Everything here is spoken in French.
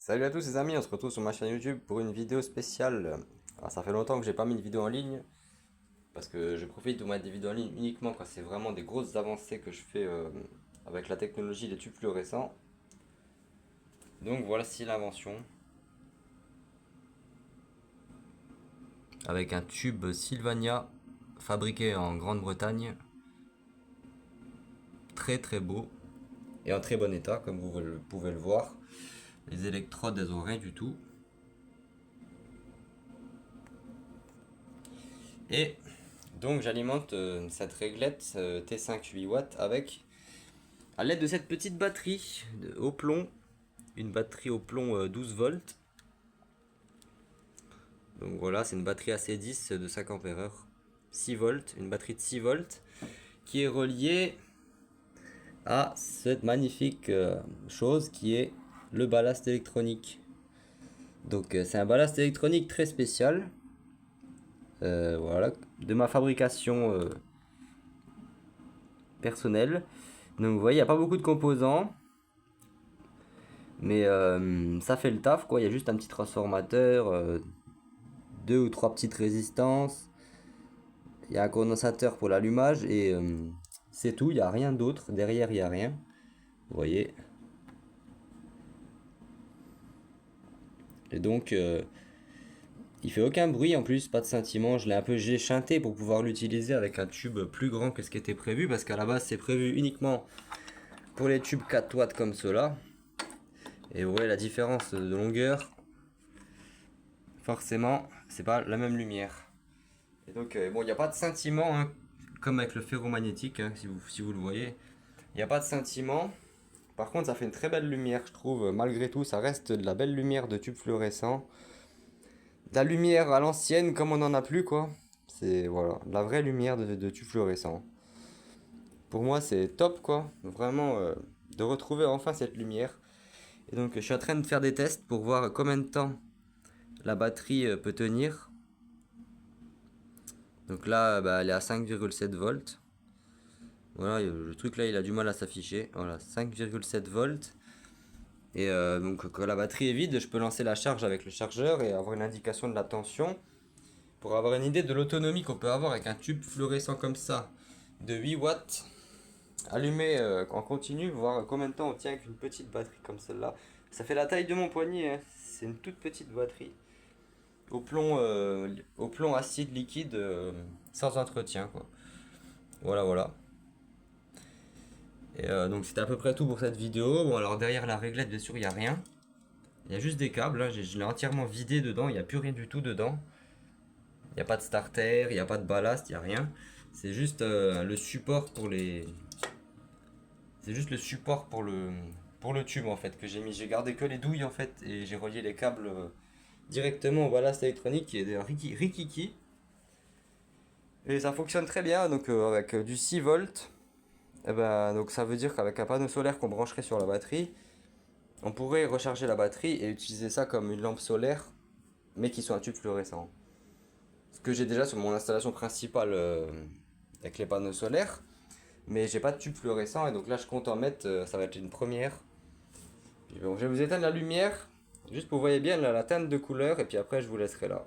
Salut à tous les amis, on se retrouve sur ma chaîne YouTube pour une vidéo spéciale. Alors, ça fait longtemps que j'ai pas mis de vidéo en ligne parce que je profite de mettre des vidéos en ligne uniquement quand c'est vraiment des grosses avancées que je fais avec la technologie des tubes fluorescents. Donc voici l'invention. Avec un tube Sylvania fabriqué en Grande-Bretagne. Très très beau et en très bon état comme vous pouvez le voir. Les électrodes elles ont rien du tout. Et donc j'alimente cette réglette T5 8 watts avec, à l'aide de cette petite batterie au plomb, une batterie au plomb 12 volts. Donc voilà, c'est une batterie AC10 de 5 ampères, 6 volts, une batterie de 6 volts qui est reliée à cette magnifique chose qui est le ballast électronique. Donc c'est un ballast électronique très spécial, voilà, de ma fabrication personnelle. Donc vous voyez, il n'y a pas beaucoup de composants, mais ça fait le taf quoi. Il y a juste un petit transformateur, deux ou trois petites résistances, il y a un condensateur pour l'allumage et c'est tout. Il n'y a rien d'autre, derrière il n'y a rien, vous voyez. Et donc il fait aucun bruit en plus, pas de scintillement. J'ai chanté pour pouvoir l'utiliser avec un tube plus grand que ce qui était prévu, parce qu'à la base c'est prévu uniquement pour les tubes 4 watts comme cela. Et vous voyez la différence de longueur, forcément c'est pas la même lumière. Et donc bon, il n'y a pas de scintillement hein, comme avec le ferromagnétique hein, si vous le voyez. Il n'y a pas de scintillement. Par contre ça fait une très belle lumière je trouve. Malgré tout ça reste de la belle lumière de tube fluorescent. De la lumière à l'ancienne comme on n'en a plus quoi. C'est voilà, la vraie lumière de tube fluorescent. Pour moi c'est top quoi. Vraiment de retrouver enfin cette lumière. Et donc je suis en train de faire des tests pour voir combien de temps la batterie peut tenir. Donc là bah, elle est à 5,7 volts. Voilà, le truc là il a du mal à s'afficher. Voilà, 5,7 volts. Et donc quand la batterie est vide, je peux lancer la charge avec le chargeur et avoir une indication de la tension pour avoir une idée de l'autonomie qu'on peut avoir avec un tube fluorescent comme ça de 8 watts allumé en continu, voir combien de temps on tient avec une petite batterie comme celle-là. Ça fait la taille de mon poignet, hein. C'est une toute petite batterie au plomb acide liquide sans entretien quoi. Voilà voilà. Et donc c'était à peu près tout pour cette vidéo. Bon alors derrière la réglette bien sûr il n'y a rien. Il y a juste des câbles, là, je l'ai entièrement vidé dedans, il n'y a plus rien du tout dedans. Il n'y a pas de starter, il n'y a pas de ballast, il n'y a rien. C'est juste le support pour les. C'est juste le support pour le tube en fait que j'ai mis. J'ai gardé que les douilles en fait et j'ai relié les câbles directement au ballast électronique qui est des Rikiki. Et ça fonctionne très bien donc avec du 6 volts. Et ben, donc ça veut dire qu'avec un panneau solaire qu'on brancherait sur la batterie, on pourrait recharger la batterie et utiliser ça comme une lampe solaire, mais qui soit un tube fluorescent. Ce que j'ai déjà sur mon installation principale avec les panneaux solaires, mais j'ai pas de tube fluorescent et donc là je compte en mettre, ça va être une première. Puis bon, je vais vous éteindre la lumière, juste pour que vous voyez bien la teinte de couleur et puis après je vous laisserai là.